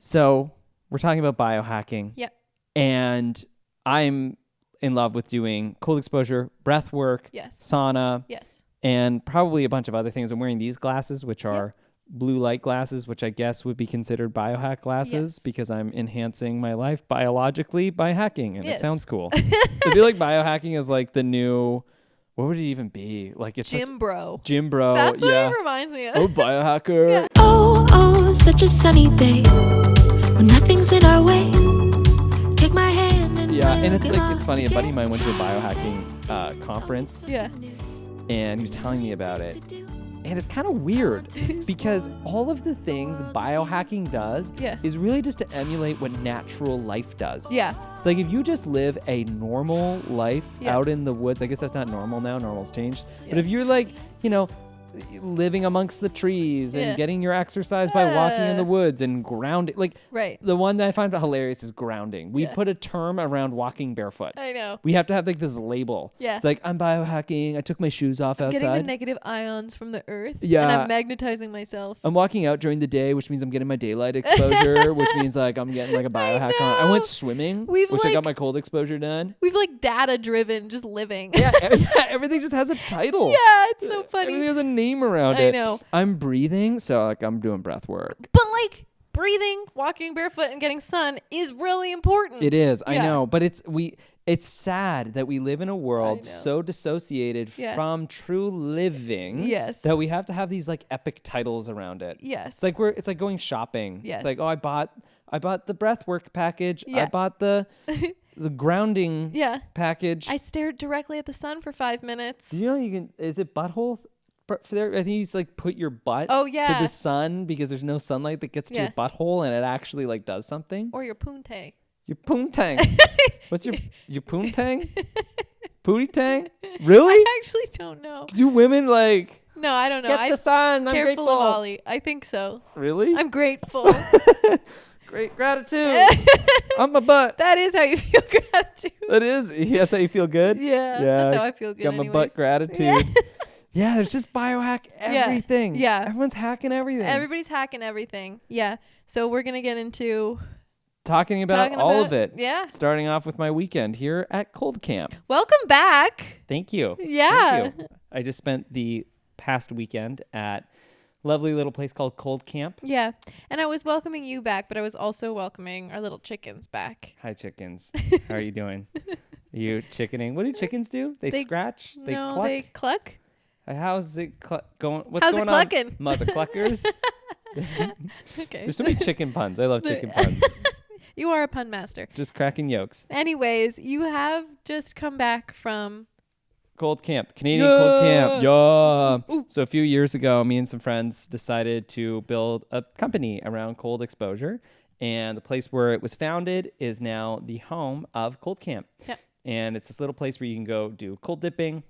So we're talking about biohacking. Yep. And I'm in love with doing cold exposure, breath work, Yes. sauna, Yes. and probably a bunch of other things. I'm wearing these glasses, which are blue light glasses, which I guess would be considered biohack glasses because I'm enhancing my life biologically by hacking. And it sounds cool. I feel like biohacking is like the new... What would it even be? Like it's Gym bro. Gym bro. That's what it reminds me of. Oh, biohacker. Yeah. Oh, such a sunny day when nothing's in our way. Take my hand and And it's funny. A buddy of mine went to a biohacking conference. Yeah. And he was telling me about it. And it's kind of weird because all of the things biohacking does is really just to emulate what natural life does. Yeah. It's like if you just live a normal life out in the woods, I guess that's not normal now, normal's changed. But if you're like, living amongst the trees and getting your exercise by walking in the woods and grounding, like the one that I find hilarious is grounding. We put a term around walking barefoot. I know. We have to have like this label. Yeah. It's like, I'm biohacking. I took my shoes off outside. Getting the negative ions from the earth. Yeah. And I'm magnetizing myself. I'm walking out during the day, which means I'm getting my daylight exposure, which means like I'm getting like a biohack on. I went swimming, I got my cold exposure done. We've like data driven, just living. Yeah, everything just has a title. Yeah, it's so funny. Everything has a name around it. I know. I'm breathing, so like I'm doing breath work. But like breathing, walking barefoot, and getting sun is really important. It is. I know, but it's sad that we live in a world so dissociated from true living that we have to have these like epic titles around it. Yes. It's like going shopping. Yes. It's like, oh, I bought the breathwork package. I bought the grounding package. I stared directly at the sun for 5 minutes. Do you know is it butthole? For there, I think you just like put your butt to the sun because there's no sunlight that gets to your butthole and it actually like does something. Or your poontang. Your poontang. What's your poontang? Pootie tang? Really? I actually don't know. Do women like... No, I don't know. Get the sun. I'm careful grateful. Of Ollie. I think so. Really? I'm grateful. Great gratitude. On my butt. That is how you feel gratitude. That is. That's how you feel good? Yeah. That's how I feel good. Got my butt gratitude. Yeah, there's just biohack everything. Yeah. Everyone's hacking everything. Everybody's hacking everything. Yeah. So we're going to get into... Talking about all of it. Yeah. Starting off with my weekend here at Cold Camp. Welcome back. Thank you. Yeah. Thank you. I just spent the past weekend at a lovely little place called Cold Camp. Yeah. And I was welcoming you back, but I was also welcoming our little chickens back. Hi, chickens. How are you doing? Are you chickening? What do chickens do? They scratch? They cluck? They cluck. How's it going? What's How's going it clucking? on? Mother cluckers. Okay. There's so many chicken puns. I love chicken puns. You are a pun master. Just cracking yolks. Anyways, you have just come back from... Cold Camp. Canadian Cold Camp. Yeah. Ooh. So a few years ago, me and some friends decided to build a company around cold exposure. And the place where it was founded is now the home of Cold Camp. Yeah. And it's this little place where you can go do cold dipping,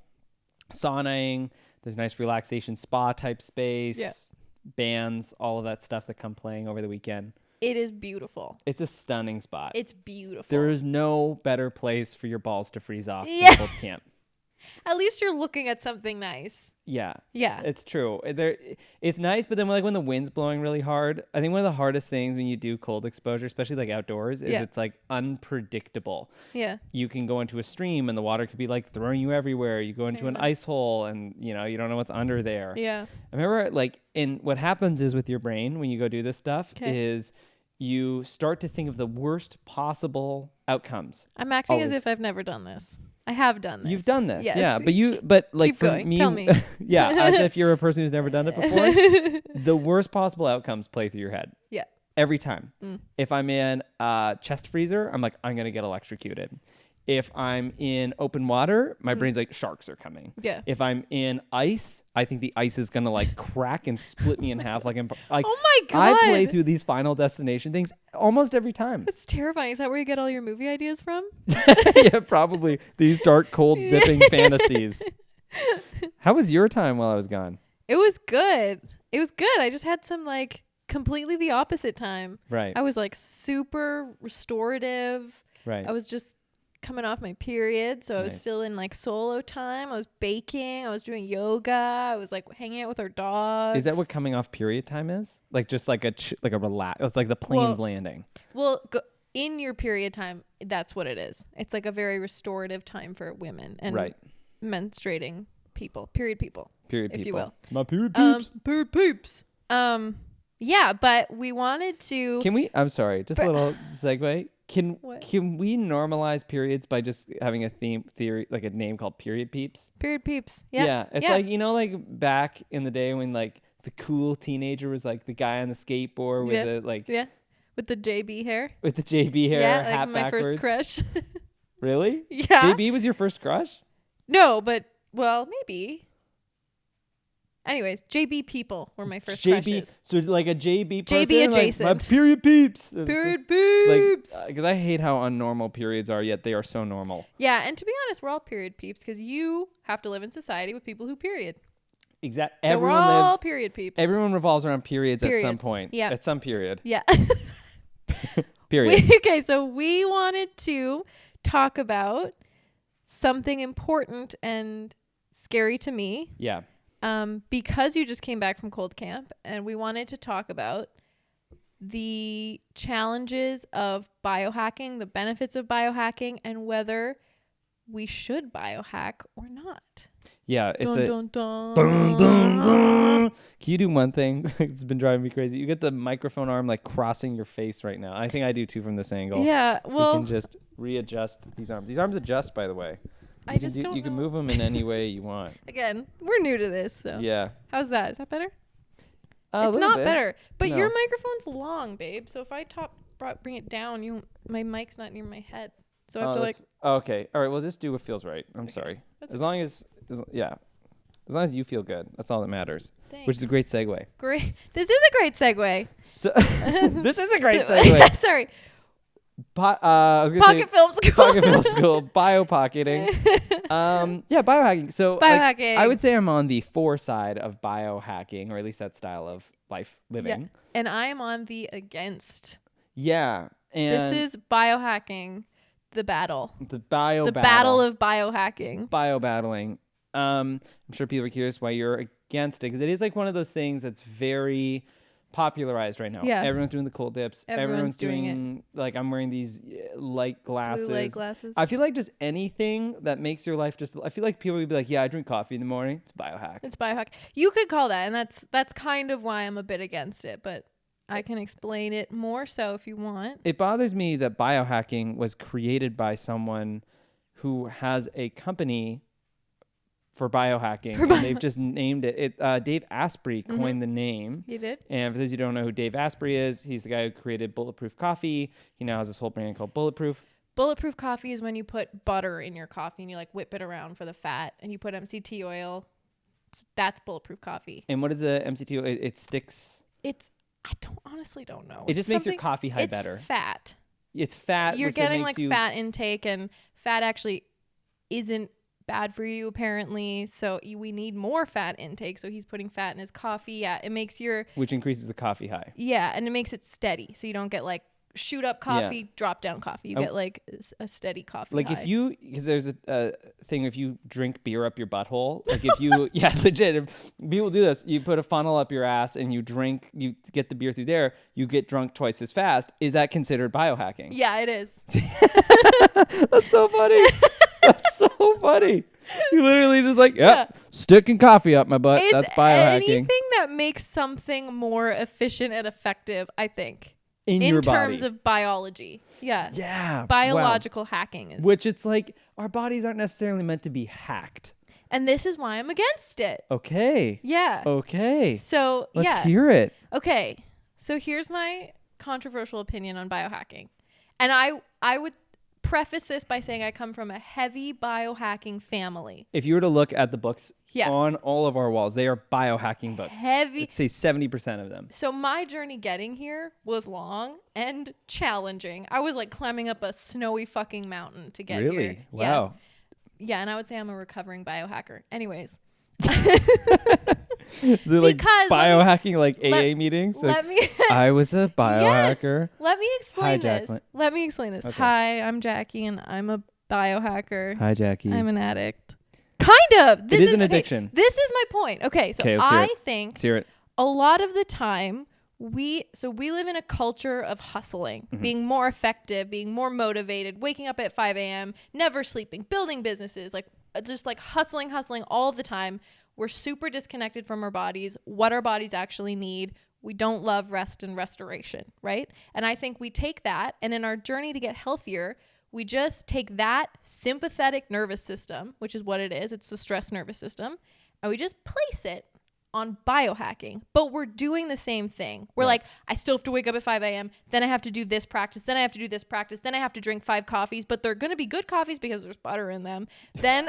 saunaing. There's a nice relaxation spa type space, bands, all of that stuff that come playing over the weekend. It is beautiful. It's a stunning spot. It's beautiful. There is no better place for your balls to freeze off than Cold Camp. At least you're looking at something nice. Yeah. Yeah. It's true. It's nice, but then when the wind's blowing really hard, I think one of the hardest things when you do cold exposure, especially like outdoors, is it's like unpredictable. Yeah. You can go into a stream and the water could be like throwing you everywhere. You go into an ice hole and you don't know what's under there. Yeah. I remember what happens is with your brain when you go do this stuff is you start to think of the worst possible outcomes. I'm acting as if I've never done this. I have done this. You've done this, yes. yeah. But like Keep for going. me, Tell me. yeah, as if you're a person who's never done it before. The worst possible outcomes play through your head. Yeah. Every time. If I'm in a chest freezer, I'm like, I'm gonna get electrocuted. If I'm in open water, my brain's like, sharks are coming. Yeah. If I'm in ice, I think the ice is gonna like crack and split me in half. Like, oh my God. I play through these Final Destination things almost every time. That's terrifying. Is that where you get all your movie ideas from? Yeah, probably. These dark, cold, dipping fantasies. How was your time while I was gone? It was good. I just had some like completely the opposite time. Right. I was like super restorative. Right. I was just coming off my period, so I was still in like solo time. I was baking, I was doing yoga, I was like hanging out with our dogs. Is that what coming off period time is? Like just like a relax. It's like the plane's landing. Well, in your period time, that's what it is. It's like a very restorative time for women and menstruating people, period people, if you will. My period peeps. Period peeps. Yeah, but we wanted to. Can we? I'm sorry, just a little segue. Can we normalize periods by just having a theory, like a name called period peeps? Period peeps. Yeah. Yeah. It's like, like back in the day when like the cool teenager was like the guy on the skateboard with the like. Yeah. With the JB hair. With the JB hair. Yeah, hat like my backwards. first crush. Really? Yeah. JB was your first crush? No, but well, maybe. Anyways, JB people were my first crushes. So like a JB person, JB adjacent. Like, my period peeps. Period peeps. Like, because I hate how unnormal periods are, yet they are so normal. Yeah, and to be honest, we're all period peeps because you have to live in society with people who period. Exactly. So we're all period peeps. Everyone revolves around periods at some point. Yeah. At some period. Yeah. Period. Okay, so we wanted to talk about something important and scary to me. Yeah. Because you just came back from cold camp, and we wanted to talk about the challenges of biohacking, the benefits of biohacking, and whether we should biohack or not. Yeah, it's dun, dun, dun. dun, dun. Can you do one thing? It's been driving me crazy. You get the microphone arm like crossing your face right now. I think I do too from this angle. Yeah, well, we can just readjust these arms. These arms adjust, by the way. You can move them in any way you want. Again, we're new to this, so yeah. How's that? Is that better? It's not better, but no. your microphone's long, babe. So if I bring it down, my mic's not near my head. So I feel like okay. All right, well, just do what feels right. I'm sorry. As long as you feel good, that's all that matters. Thanks. Which is a great segue. Great. This is a great segue. So this is a great segue. Sorry. I was gonna Pocket film school. Pocket film school. Biopocketing. Yeah, biohacking. So biohacking. I would say I'm on the side of biohacking, or at least that style of life living. Yeah. And I am on the against. Yeah. And this is biohacking, the battle. The battle of biohacking. Biobattling. I'm sure people are curious why you're against it, because it is like one of those things that's very popularized right now. Yeah. Everyone's doing the cold dips. Everyone's doing it. Like I'm wearing these light glasses. Blue light glasses. I feel like just anything that makes your life I feel like people would be like, yeah, I drink coffee in the morning. It's biohack. It's biohack. You could call that, and that's kind of why I'm a bit against it, but I can explain it more so if you want. It bothers me that biohacking was created by someone who has a company for biohacking, and they've just named it. Dave Asprey coined the name. He did. And for those who don't know who Dave Asprey is, he's the guy who created Bulletproof coffee. He now has this whole brand called Bulletproof. Bulletproof coffee is when you put butter in your coffee and you like whip it around for the fat, and you put MCT oil. That's Bulletproof coffee. And what is the MCT oil? It sticks. I honestly don't know. It just makes your coffee high better. It's fat. It's fat. You're getting like fat intake, and fat actually isn't bad for you apparently. So we need more fat intake. So he's putting fat in his coffee. Yeah, it makes which increases the coffee high. Yeah, and it makes it steady. So you don't get like shoot up coffee, drop down coffee. You get like a steady coffee. Like high. because there's a thing, if you drink beer up your butthole, like if you, yeah, legit, if people do this, you put a funnel up your ass and you get the beer through there, you get drunk twice as fast. Is that considered biohacking? Yeah, it is. That's so funny. That's so funny. You literally just like, sticking coffee up my butt. It's that's biohacking. Anything that makes something more efficient and effective, I think. In your body. terms of biology. Yeah. Yeah. Biological hacking is. Which it's like our bodies aren't necessarily meant to be hacked. And this is why I'm against it. Okay. Yeah. Okay. So, Let's hear it. Okay. So here's my controversial opinion on biohacking. And I would preface this by saying I come from a heavy biohacking family. If you were to look at the books on all of our walls, they are biohacking books. Heavy. Let's say 70% of them. So my journey getting here was long and challenging. I was like climbing up a snowy fucking mountain to get here. Really? Wow. Yeah, and I would say I'm a recovering biohacker. Anyways. Is it like biohacking, like AA meetings? Let me. I was a biohacker. Yes, let me explain this. Jacqueline. Let me explain this. Okay. Hi, I'm Jacquie, and I'm a biohacker. Hi, Jackie. I'm an addict. Kind of. It is an addiction. Okay, this is my point. Okay, so I think let's hear it. A lot of the time we live in a culture of hustling, being more effective, being more motivated, waking up at 5 a.m., never sleeping, building businesses, like just like hustling all the time. We're super disconnected from our bodies, what our bodies actually need. We don't love rest and restoration, right? And I think we take that, and in our journey to get healthier, we just take that sympathetic nervous system, which is what it is. It's the stress nervous system. And we just place it on biohacking, but we're doing the same thing. We're like, I still have to wake up at 5 a.m. Then I have to do this practice. Then I have to do this practice. Then I have to drink 5 coffees, but they're going to be good coffees because there's butter in them. Then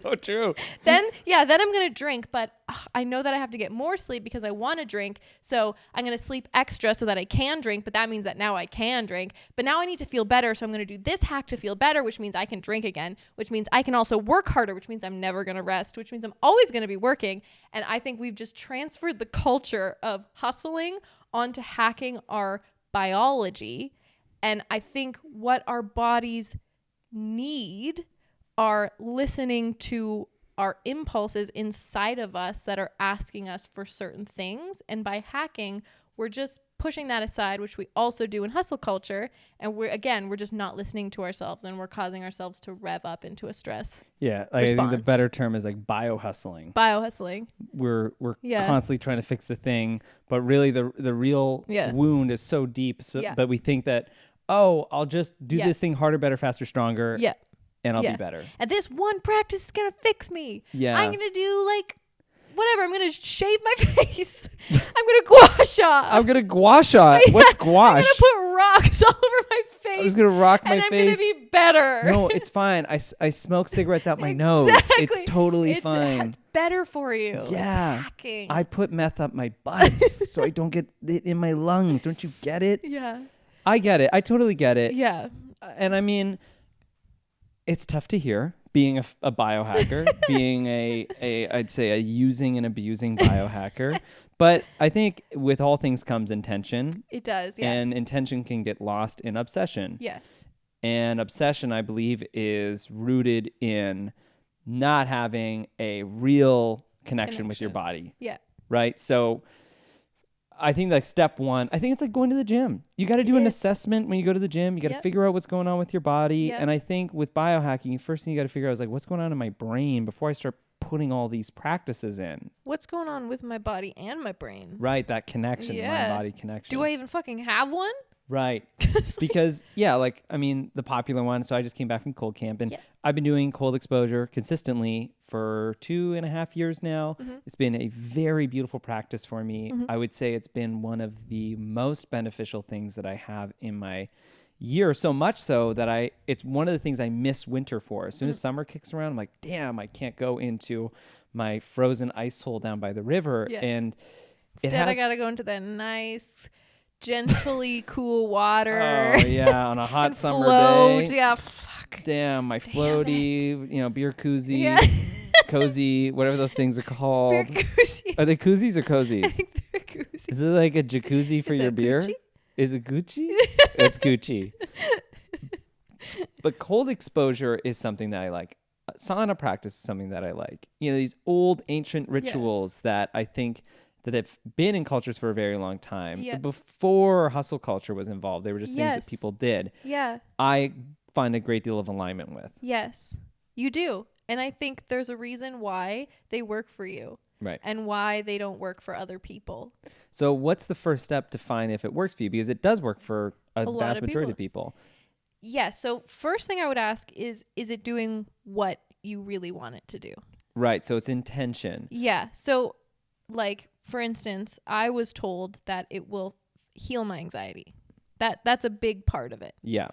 so true. Then I'm going to drink, but I know that I have to get more sleep because I want to drink. So I'm going to sleep extra so that I can drink, but that means that now I can drink. But now I need to feel better. So I'm going to do this hack to feel better, which means I can drink again, which means I can also work harder, which means I'm never going to rest, which means I'm always going to be working. And I think we've just transferred the culture of hustling onto hacking our biology. And I think what our bodies need are listening to our impulses inside of us that are asking us for certain things. And by hacking, we're just pushing that aside, which we also do in hustle culture. And we're just not listening to ourselves, and we're causing ourselves to rev up into a stress. Yeah. I think the better term is like biohustling. Biohustling. We're constantly trying to fix the thing, but really the real wound is so deep. But we think that, I'll just do this thing harder, better, faster, stronger. Yeah. And I'll be better. And this one practice is going to fix me. Yeah. I'm going to do whatever. I'm going to shave my face. I'm going to gua sha. What's gouache? I'm going to put rocks all over my face. I was going to rock my face. And I'm going to be better. No, it's fine. I smoke cigarettes out my nose. It's totally fine. It's better for you. Yeah. It's hacking. I put meth up my butt so I don't get it in my lungs. Don't you get it? Yeah. I get it. I totally get it. Yeah. And I mean, it's tough to hear being a biohacker, being I'd say a using and abusing biohacker. But I think with all things comes intention. It does, yeah. And intention can get lost in obsession. Yes. And obsession, I believe, is rooted in not having a real connection with your body. Yeah. Right? So I think like step one, I think it's like going to the gym. You got to do an assessment when you go to the gym. You got to figure out what's going on with your body. And I think with biohacking, first thing you got to figure out is like, what's going on in my brain before I start putting all these practices in. What's going on with my body and my brain? Right. That connection, mind-body connection. Do I even fucking have one? Right. Because the popular one. So I just came back from cold camp and I've been doing cold exposure consistently for 2.5 years now. Mm-hmm. It's been a very beautiful practice for me. Mm-hmm. I would say it's been one of the most beneficial things that I have in my year, so much so that it's one of the things I miss winter for. As soon as summer kicks around, I'm like, damn, I can't go into my frozen ice hole down by the river. Yeah. And instead I got to go into that nice, gently cool water. Oh yeah, on a hot summer day. Yeah, fuck. Damn, my floaty, beer koozie, cozy, whatever those things are called. Beer koozie. Are they koozies or cozies? I think they're koozies. Is it like a jacuzzi for your beer? Gucci? Is it Gucci? It's Gucci. But cold exposure is something that I like. Sauna practice is something that I like. These old ancient rituals that I think that have been in cultures for a very long time. Yeah. Before hustle culture was involved, they were just things that people did. Yeah. I find a great deal of alignment with. Yes, you do. And I think there's a reason why they work for you. Right. And why they don't work for other people. So what's the first step to find if it works for you? Because it does work for a vast majority of people. Yeah. So first thing I would ask is it doing what you really want it to do? Right. So it's intention. Yeah. So for instance, I was told that it will heal my anxiety. That's a big part of it. Yeah.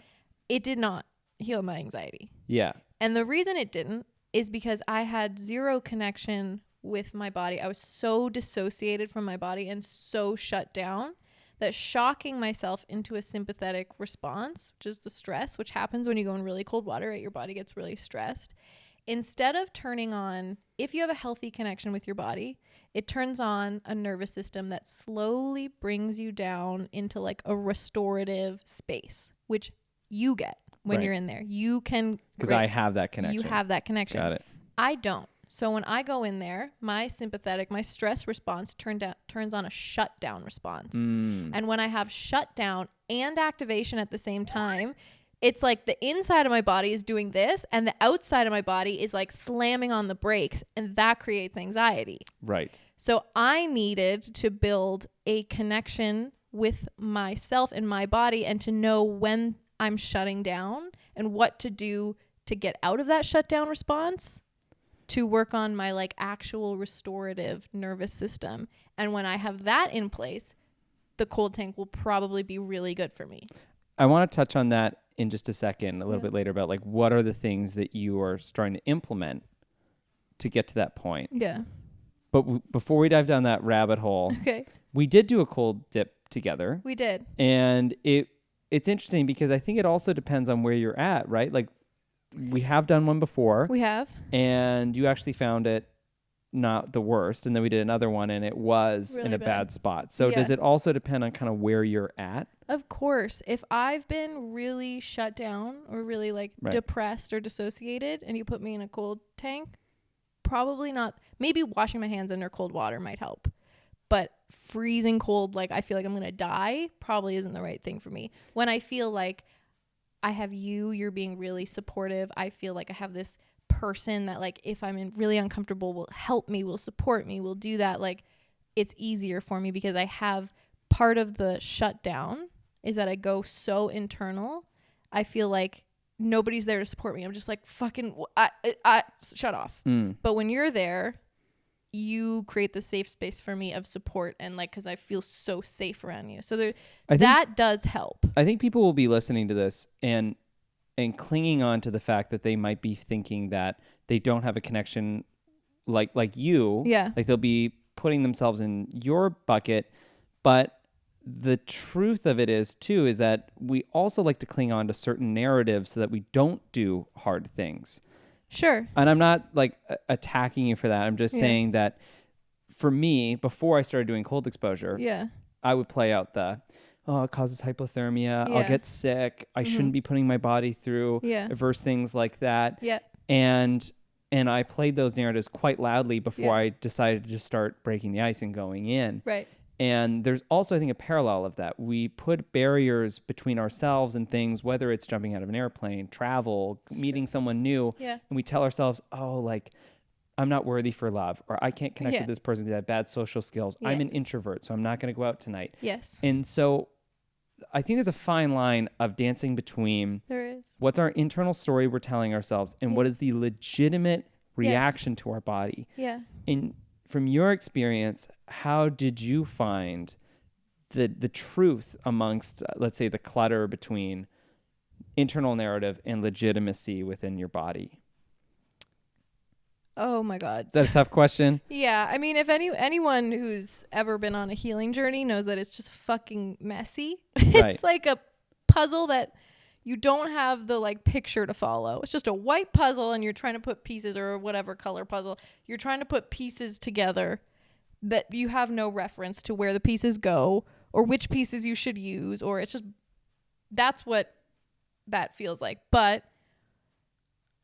It did not heal my anxiety. Yeah. And the reason it didn't is because I had zero connection with my body. I was so dissociated from my body and so shut down that shocking myself into a sympathetic response, which is the stress, which happens when you go in really cold water, right? Your body gets really stressed. Instead of turning on, if you have a healthy connection with your body, it turns on a nervous system that slowly brings you down into like a restorative space, which you get. when you're in there. You can, because I have that connection. You have that connection. Got it. I don't. So when I go in there, my stress response turns on a shutdown response. And when I have shutdown and activation at the same time, it's like the inside of my body is doing this and the outside of my body is like slamming on the brakes, and that creates anxiety. Right. So I needed to build a connection with myself and my body, and to know when I'm shutting down and what to do to get out of that shutdown response, to work on my like actual restorative nervous system. And when I have that in place, the cold tank will probably be really good for me. I want to touch on that in just a second, a little bit later, about like what are the things that you are starting to implement to get to that point. Yeah. But before we dive down that rabbit hole, we did do a cold dip together. We did. And it's interesting because I think it also depends on where you're at, right? Like, we have done one before. We have. And you actually found it not the worst. And then we did another one and it was really in a bad spot. So does it also depend on kind of where you're at? Of course. If I've been really shut down or really like depressed or dissociated and you put me in a cold tank, probably not. Maybe washing my hands under cold water might help. But freezing cold, like I feel like I'm going to die, probably isn't the right thing for me. When I feel like I have you're being really supportive. I feel like I have this person that like, if I'm really uncomfortable, will help me, will support me, will do that. Like, it's easier for me because I have part of the shutdown is that I go so internal. I feel like nobody's there to support me. I'm just like, fucking, I shut off. But when you're there, you create the safe space for me of support and like, because I feel so safe around you. So that does help. I think people will be listening to this and clinging on to the fact that they might be thinking that they don't have a connection like you. Yeah. Like they'll be putting themselves in your bucket. But the truth of it is that we also like to cling on to certain narratives so that we don't do hard things. Sure. And I'm not like attacking you for that. I'm just saying that for me, before I started doing cold exposure, I would play out it causes hypothermia. I'll get sick. I shouldn't be putting my body through adverse things like that. Yeah. And I played those narratives quite loudly before I decided to just start breaking the ice and going in. Right. And there's also, I think, a parallel of that. We put barriers between ourselves and things, whether it's jumping out of an airplane, travel, meeting someone new. Yeah. And we tell ourselves, like, I'm not worthy for love, or I can't connect with this person because I have bad social skills. I'm an introvert, so I'm not going to go out tonight. Yes. And so I think there's a fine line of dancing between what's our internal story we're telling ourselves and what is the legitimate reaction to our body. Yeah. And from your experience, how did you find the truth amongst, let's say, the clutter between internal narrative and legitimacy within your body? Oh my God. Is that a tough question? Yeah. I mean, if anyone who's ever been on a healing journey knows that it's just fucking messy. It's like a puzzle that you don't have the like picture to follow. It's just a white puzzle and you're trying to put pieces, or whatever color puzzle. You're trying to put pieces together that you have no reference to where the pieces go or which pieces you should use, or it's just, that's what that feels like. But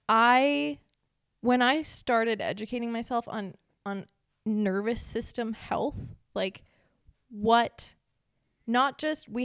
when I started educating myself on nervous system health, like we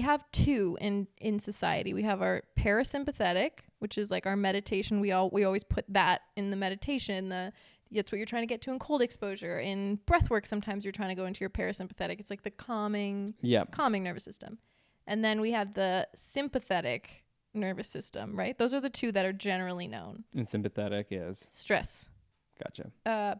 have two in society. We have our parasympathetic, which is like our meditation. We always put that in the meditation. That's what you're trying to get to in cold exposure. In breathwork, sometimes you're trying to go into your parasympathetic. It's like the calming nervous system. And then we have the sympathetic nervous system, right? Those are the two that are generally known. And sympathetic is? Stress. Gotcha.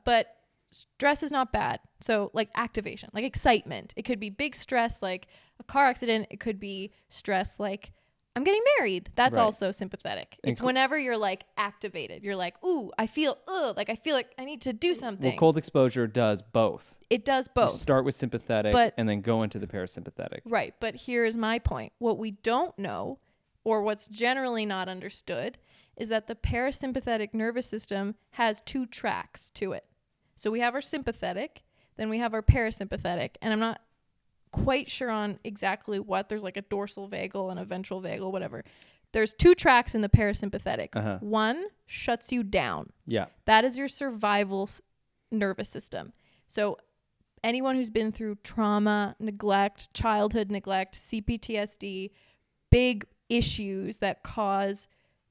But stress is not bad. So like activation, like excitement. It could be big stress like a car accident. It could be stress like I'm getting married. That's also sympathetic. It's whenever you're like activated. You're like, ooh, I feel like I need to do something. Well, cold exposure does both. It does both. You start with sympathetic and then go into the parasympathetic. Right. But here's my point. What we don't know, or what's generally not understood, is that the parasympathetic nervous system has two tracks to it. So we have our sympathetic, then we have our parasympathetic, and I'm not quite sure on exactly what. There's like a dorsal vagal and a ventral vagal, whatever. there's 2 tracks in the parasympathetic. One shuts you down. Yeah. That is your survival nervous system. So anyone who's been through trauma, neglect, childhood neglect, CPTSD, big issues that cause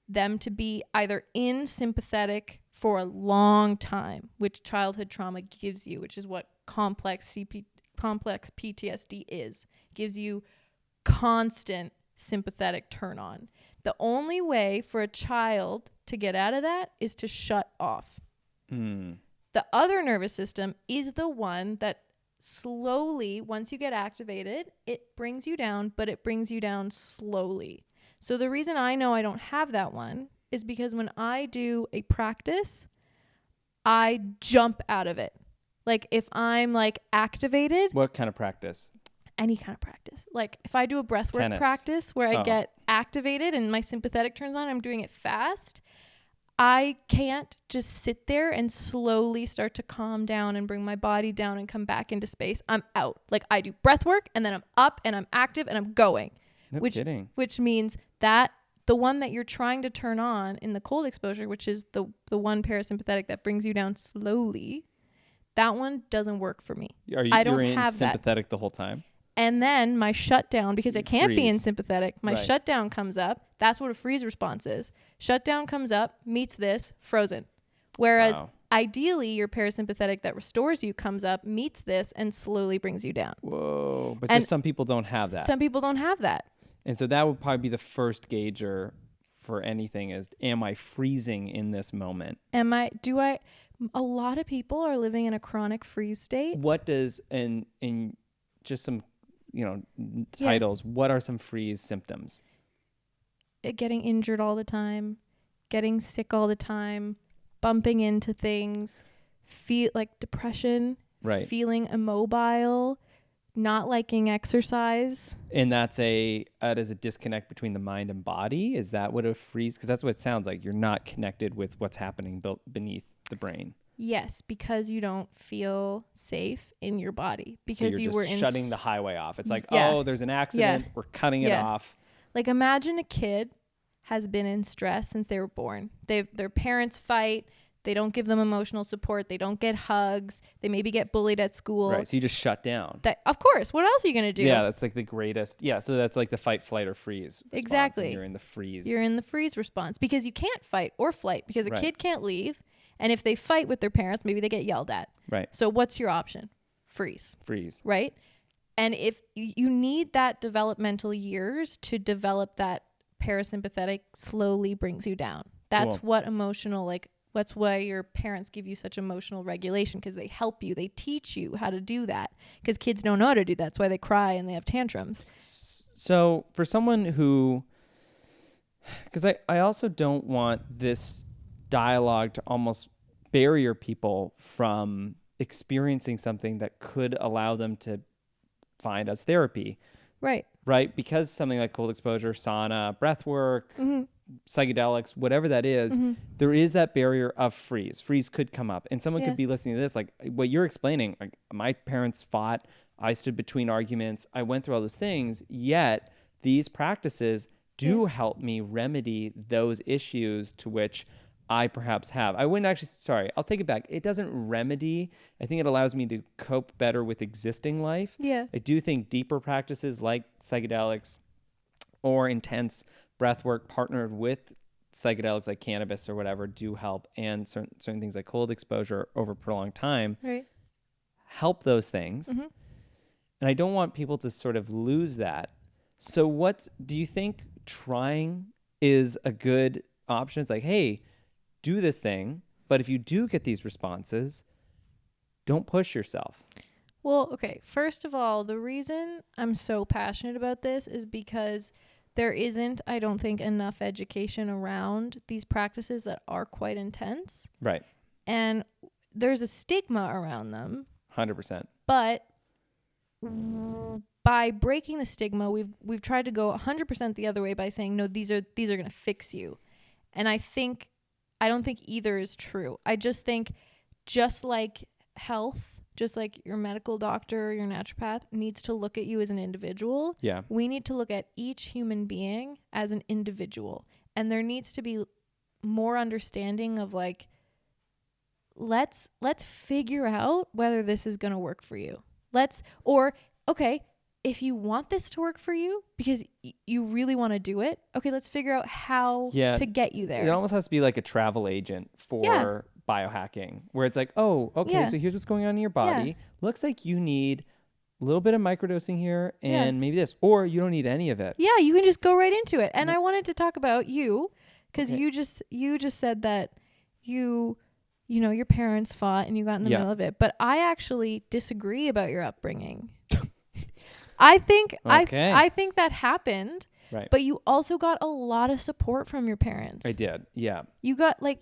them to be either in sympathetic for a long time, which childhood trauma gives you, which is what complex PTSD is. Gives you constant sympathetic turn on. The only way for a child to get out of that is to shut off. The other nervous system is the one that slowly, once you get activated, it brings you down, but it brings you down slowly. So the reason I know I don't have that one is because when I do a practice, I jump out of it. Like if I'm like activated. What kind of practice? Any kind of practice. Like if I do a breathwork practice where I get activated and my sympathetic turns on, I'm doing it fast. I can't just sit there and slowly start to calm down and bring my body down and come back into space. I'm out. Like I do breath work and then I'm up and I'm active and I'm going. No kidding. Which means that the one that you're trying to turn on in the cold exposure, which is the one parasympathetic that brings you down slowly, that one doesn't work for me. I don't have sympathetic the whole time? And then my shutdown, because it can't be in sympathetic, my shutdown comes up. That's what a freeze response is. Shutdown comes up, meets this, frozen. Whereas ideally your parasympathetic that restores you comes up, meets this, and slowly brings you down. Whoa. But just some people don't have that. Some people don't have that. And so that would probably be the first gauger for anything is, am I freezing in this moment? A lot of people are living in a chronic freeze state. What does, in just some, titles, what are some freeze symptoms? Getting injured all the time, getting sick all the time, bumping into things, feel like depression, feeling immobile, not liking exercise. And that's a disconnect between the mind and body? Is that what a freeze? Because that's what it sounds like. You're not connected with what's happening beneath the brain. Yes, because you don't feel safe in your body. Because so you were shutting the highway off. It's like, there's an accident. We're cutting it off. Like imagine a kid has been in stress since they were born. Their parents fight. They don't give them emotional support. They don't get hugs. They maybe get bullied at school. Right. So you just shut down. Of course. What else are you going to do? Yeah, that's like the greatest. Yeah. So that's like the fight, flight, or freeze response. Exactly. You're in the freeze. You're in the freeze response because you can't fight or flight because a kid can't leave. And if they fight with their parents, maybe they get yelled at. Right. So what's your option? Freeze. Right. And if you need that developmental years to develop that parasympathetic slowly brings you down. That's what emotional, that's why your parents give you such emotional regulation, because they help you. They teach you how to do that because kids don't know how to do that. That's why they cry and they have tantrums. So for someone who, because I also don't want this dialogue to almost barrier people from experiencing something that could allow them to find as therapy. Right? Because something like cold exposure, sauna, breath work, psychedelics, whatever that is, there is that barrier of freeze. Freeze could come up. And someone could be listening to this, like what you're explaining, like my parents fought, I stood between arguments, I went through all those things, yet these practices do help me remedy those issues to which I perhaps have. I wouldn't actually, I'll take it back. It doesn't remedy. I think it allows me to cope better with existing life. Yeah. I do think deeper practices like psychedelics or intense breath work partnered with psychedelics like cannabis or whatever do help, and certain things like cold exposure over a prolonged time help those things. And I don't want people to sort of lose that. So do you think trying is a good option? It's like, hey, do this thing, but if you do get these responses, don't push yourself. Well, okay. First of all, the reason I'm so passionate about this is because there isn't, I don't think, enough education around these practices that are quite intense. Right. And there's a stigma around them. 100%. But by breaking the stigma, we've tried to go 100% the other way by saying, no, these are going to fix you. And I don't think either is true. I just think just like health just like your medical doctor or your naturopath needs to look at you as an individual. Yeah. We need to look at each human being as an individual. And there needs to be more understanding of like, let's figure out whether this is going to work for you. Okay, if you want this to work for you because you really want to do it, okay, let's figure out how to get you there. It almost has to be like a travel agent for biohacking, where it's like, oh, okay, so here's what's going on in your body. Yeah. Looks like you need a little bit of microdosing here and maybe this, or you don't need any of it. Yeah, you can just go right into it. And I wanted to talk about you because you just said that you know, your parents fought and you got in the middle of it. But I actually disagree about your upbringing. I think that happened. Right. But you also got a lot of support from your parents. I did. Yeah. You got like,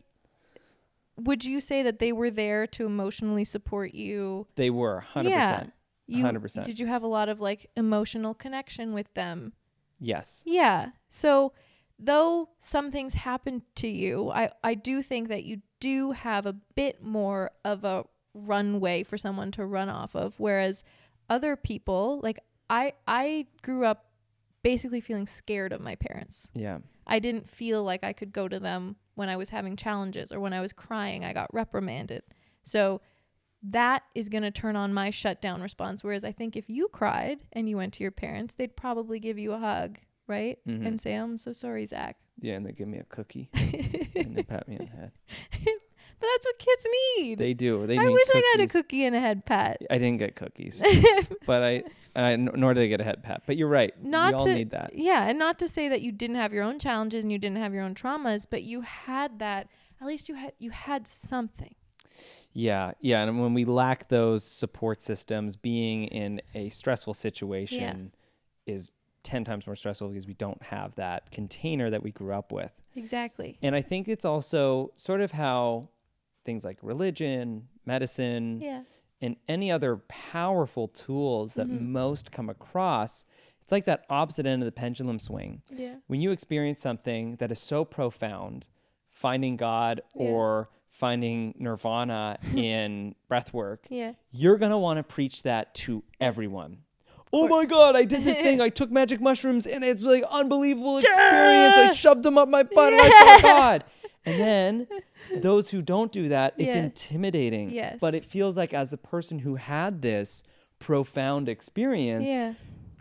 would you say that they were there to emotionally support you? They were 100%. Yeah. 100%. Did you have a lot of like emotional connection with them? Yes. Yeah. So though some things happened to you, I do think that you do have a bit more of a runway for someone to run off of. Whereas other people, like I grew up basically feeling scared of my parents. Yeah. I didn't feel like I could go to them when I was having challenges or when I was crying, I got reprimanded. So that is going to turn on my shutdown response. Whereas I think if you cried and you went to your parents, they'd probably give you a hug, right? Mm-hmm. And say, I'm so sorry, Zach. Yeah, and they give me a cookie and they pat me on the head. But that's what kids need. They do. I wish I got a cookie and a head pat. I didn't get cookies, but nor did I get a head pat. But you're right. We all need that. Yeah, and not to say that you didn't have your own challenges and you didn't have your own traumas, but you had that. At least you had something. Yeah, and when we lack those support systems, being in a stressful situation is 10 times more stressful because we don't have that container that we grew up with. Exactly. And I think it's also sort of how things like religion, medicine, and any other powerful tools that most come across, it's like that opposite end of the pendulum swing. Yeah. When you experience something that is so profound, finding God or finding nirvana in breathwork, you're going to want to preach that to everyone. Oh my God, I did this thing. I took magic mushrooms and it's like unbelievable experience. I shoved them up my butt and I saw God. And then those who don't do that, it's intimidating. Yes. But it feels like as the person who had this profound experience,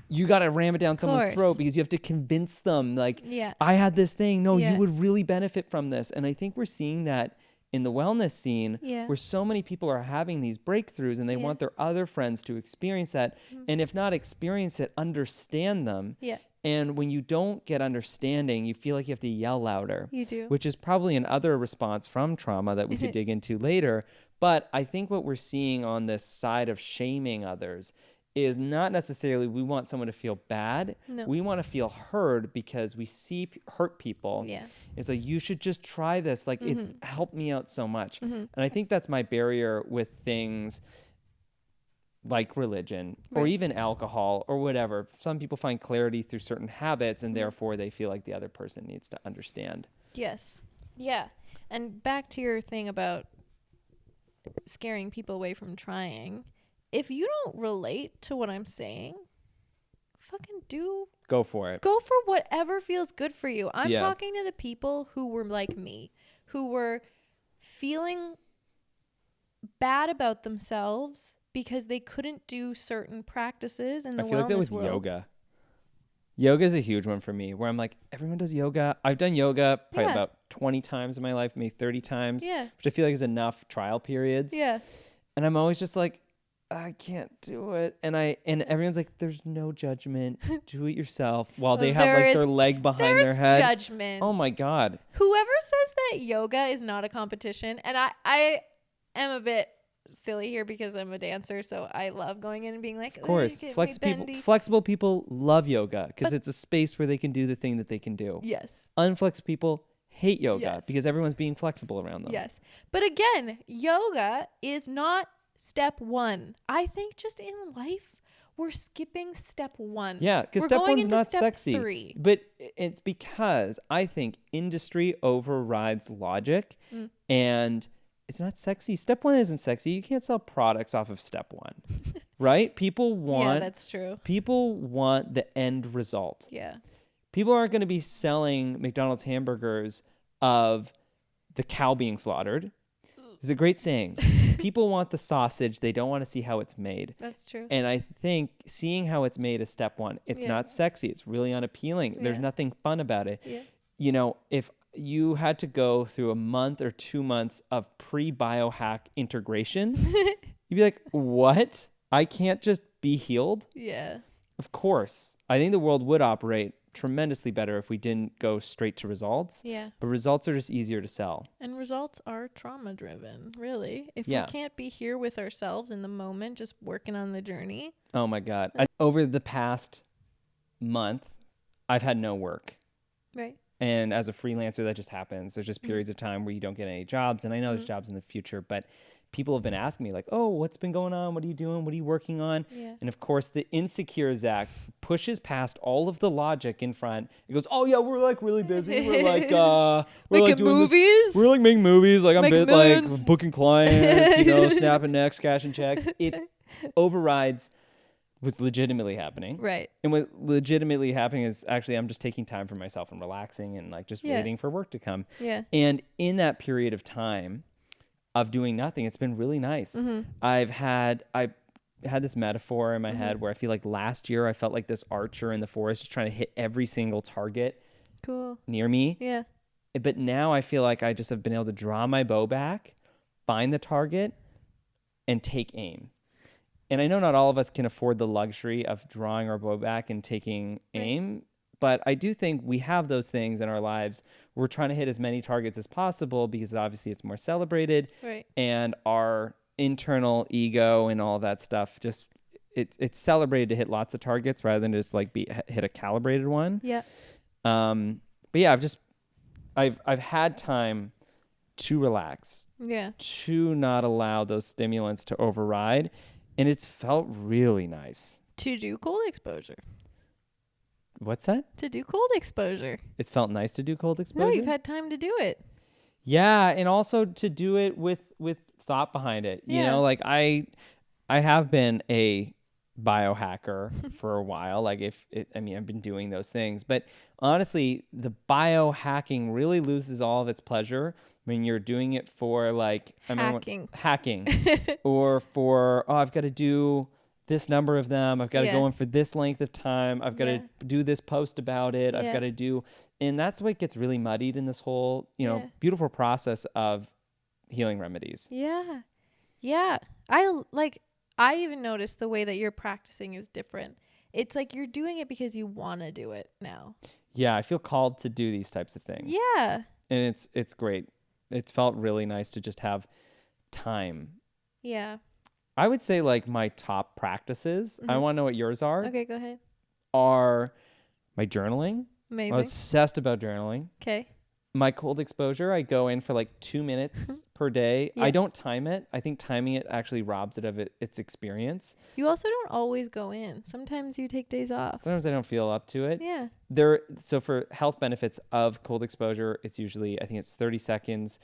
you got to ram it down someone's throat because you have to convince them like, I had this thing. No, you would really benefit from this. And I think we're seeing that in the wellness scene where so many people are having these breakthroughs and they want their other friends to experience that. And if not experience it, understand them. And when you don't get understanding, you feel like you have to yell louder. You do. Which is probably another response from trauma that we could dig into later. But I think what we're seeing on this side of shaming others is not necessarily we want someone to feel bad. No. We want to feel heard because we see hurt people. It's like, you should just try this. Like, it's helped me out so much. And I think that's my barrier with things like religion or even alcohol or whatever. Some people find clarity through certain habits and therefore they feel like the other person needs to understand. Yes. Yeah. And back to your thing about scaring people away from trying. If you don't relate to what I'm saying, fucking go for it. Go for whatever feels good for you. I'm talking to the people who were like me, who were feeling bad about themselves because they couldn't do certain practices in the wellness world. I feel like that with yoga. Yoga is a huge one for me, where I'm like, everyone does yoga. I've done yoga probably about 20 times in my life, maybe 30 times, which I feel like is enough trial periods. And I'm always just like, I can't do it. And everyone's like, there's no judgment. Do it yourself. While they have like their leg behind their head. There's judgment. Oh my God. Whoever says that yoga is not a competition, and I am a bit silly here because I'm a dancer, so I love going in and being like, of course, flexible people love yoga because it's a space where they can do the thing that they can do. Unflexible people hate yoga because everyone's being flexible around them. But again, yoga is not step one. I think just in life we're skipping step one. Because step one's not sexy. 3. But it's because I think industry overrides logic and it's not sexy. Step 1 isn't sexy. You can't sell products off of step 1. Right? People want that's true. People want the end result. Yeah. People aren't going to be selling McDonald's hamburgers of the cow being slaughtered. It's a great saying. People want the sausage. They don't want to see how it's made. That's true. And I think seeing how it's made is step 1. It's not sexy. It's really unappealing. There's nothing fun about it. Yeah. You know, if you had to go through a month or 2 months of pre-biohack integration, you'd be like, what? I can't just be healed? Yeah. Of course. I think the world would operate tremendously better if we didn't go straight to results. Yeah. But results are just easier to sell. And results are trauma driven, really. If we can't be here with ourselves in the moment, just working on the journey. Oh my God. Over the past month, I've had no work. Right. And as a freelancer, that just happens. There's just periods of time where you don't get any jobs. And I know there's jobs in the future, but people have been asking me like, oh, what's been going on? What are you doing? What are you working on? Yeah. And of course, the insecure Zach pushes past all of the logic in front. He goes, oh yeah, we're like really busy. We're like, we're making like doing movies. We're like making movies. Like I'm like booking clients, snapping necks, cashing checks. It overrides what's legitimately happening. Right. And what legitimately happening is actually I'm just taking time for myself and relaxing and like just waiting for work to come. Yeah. And in that period of time of doing nothing, it's been really nice. I had this metaphor in my head where I feel like last year I felt like this archer in the forest just trying to hit every single target near me. Yeah. But now I feel like I just have been able to draw my bow back, find the target, and take aim. And I know not all of us can afford the luxury of drawing our bow back and taking aim, but I do think we have those things in our lives. We're trying to hit as many targets as possible because obviously it's more celebrated. Right. And our internal ego and all that stuff, just it's celebrated to hit lots of targets rather than just like hit a calibrated one. Yeah. But yeah, I've had time to relax. Yeah. To not allow those stimulants to override. And it's felt really nice. To do cold exposure. What's that? To do cold exposure. It's felt nice to do cold exposure? No, you've had time to do it. Yeah, and also to do it with thought behind it. You know, like I have been a biohacker for a while. Like I've been doing those things. But honestly, the biohacking really loses all of its pleasure when you're doing it for like hacking or for I've got to do this number of them, I've got to go in for this length of time, I've got to do this post about it, I've got to do, and that's what gets really muddied in this whole beautiful process of healing remedies. I even noticed the way that you're practicing is different. It's like you're doing it because you want to do it now. I feel called to do these types of things. And it's great. It's felt really nice to just have time. I would say like my top practices, I want to know what yours are. Okay, go ahead. Are my journaling. Amazing. I'm obsessed about journaling. Okay. My cold exposure, I go in for like 2 minutes per day. I don't time it. I think timing it actually robs it of its experience. You also don't always go in. Sometimes you take days off. Sometimes I don't feel up to it. Yeah. So for health benefits of cold exposure, it's usually, I think it's 30 seconds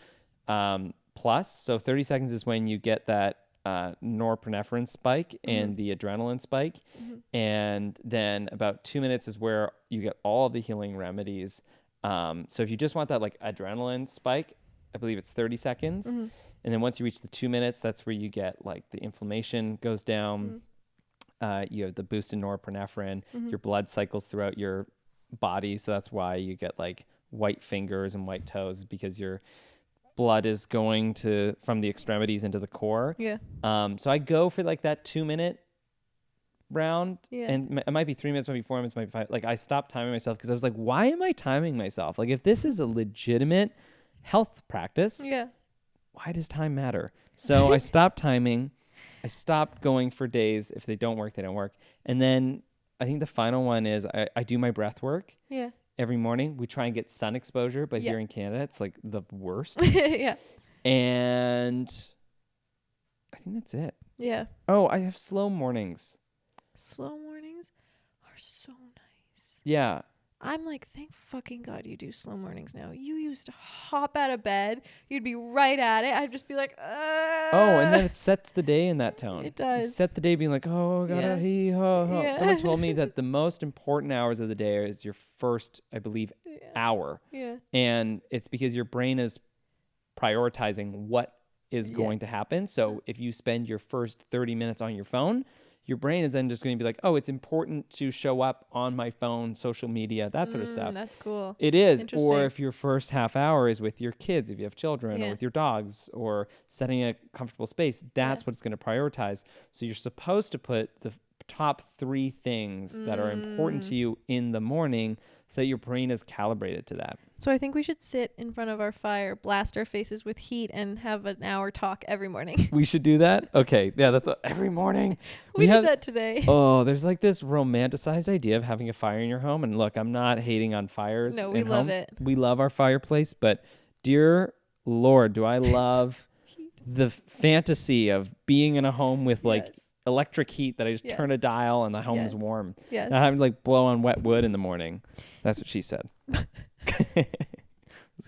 plus. So 30 seconds is when you get that norepinephrine spike and the adrenaline spike. And then about 2 minutes is where you get all of the healing remedies. So if you just want that like adrenaline spike, I believe it's 30 seconds. And then once you reach the 2 minutes, that's where you get like the inflammation goes down. You have the boost in norepinephrine. Your blood cycles throughout your body. So that's why you get like white fingers and white toes, because your blood is going from the extremities into the core. So I go for like that 2 minute round, and it might be 3 minutes, might be 4 minutes, might be 5. Like I stopped timing myself because I was like, why am I timing myself? Like if this is a legitimate health practice, why does time matter? So I stopped timing. I stopped going for days. If they don't work, they don't work. And then I think the final one is I do my breath work. Every morning. We try and get sun exposure, but here in Canada, it's like the worst. And I think that's it. Oh, I have slow mornings. Slow mornings are so nice. I'm like, thank fucking God you do slow mornings now. You used to hop out of bed. You'd be right at it. I'd just be like, Oh, and then it sets the day in that tone. It does. You set the day being like, oh, gotta hee ho ho. Yeah. Someone told me that the most important hours of the day is your first, I believe, hour. Yeah. And it's because your brain is prioritizing what is going to happen. So if you spend your first 30 minutes on your phone, your brain is then just going to be like, oh, it's important to show up on my phone, social media, that sort of stuff. That's cool. It is. Or if your first half hour is with your kids, if you have children, or with your dogs, or setting a comfortable space, that's what it's going to prioritize. So you're supposed to put the top 3 things that are important to you in the morning so that your brain is calibrated to that. So I think we should sit in front of our fire, blast our faces with heat, and have an hour talk every morning. We should do that? Okay. Yeah, that's every morning. We did that today. Oh, there's like this romanticized idea of having a fire in your home. And look, I'm not hating on fires. No, we love it. We love our fireplace. But dear Lord, do I love the fantasy of being in a home with like electric heat that I just turn a dial and the home is warm. Yes. Not having to like blow on wet wood in the morning. That's what she said.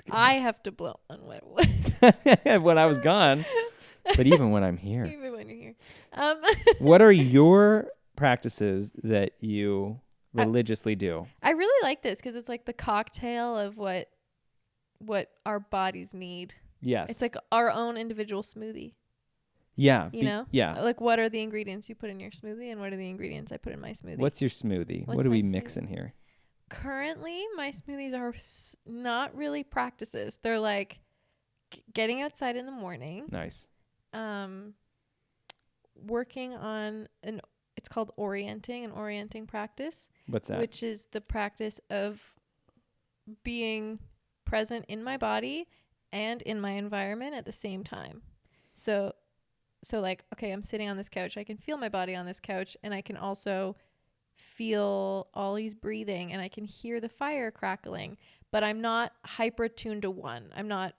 I have to blow on wet wood. When I was gone. But even when I'm here. Even when you're here. What are your practices that you religiously do? I really like this because it's like the cocktail of what our bodies need. Yes. It's like our own individual smoothie. Yeah. You know? Yeah. Like, what are the ingredients you put in your smoothie and what are the ingredients I put in my smoothie? What's your smoothie? What do we mix in here? Currently, my smoothies are not really practices. They're like getting outside in the morning. Nice. Working on it's called an orienting practice. What's that? Which is the practice of being present in my body and in my environment at the same time. So like, okay, I'm sitting on this couch. I can feel my body on this couch, and I can also feel Ollie's breathing, and I can hear the fire crackling, but I'm not hyper attuned to one. I'm not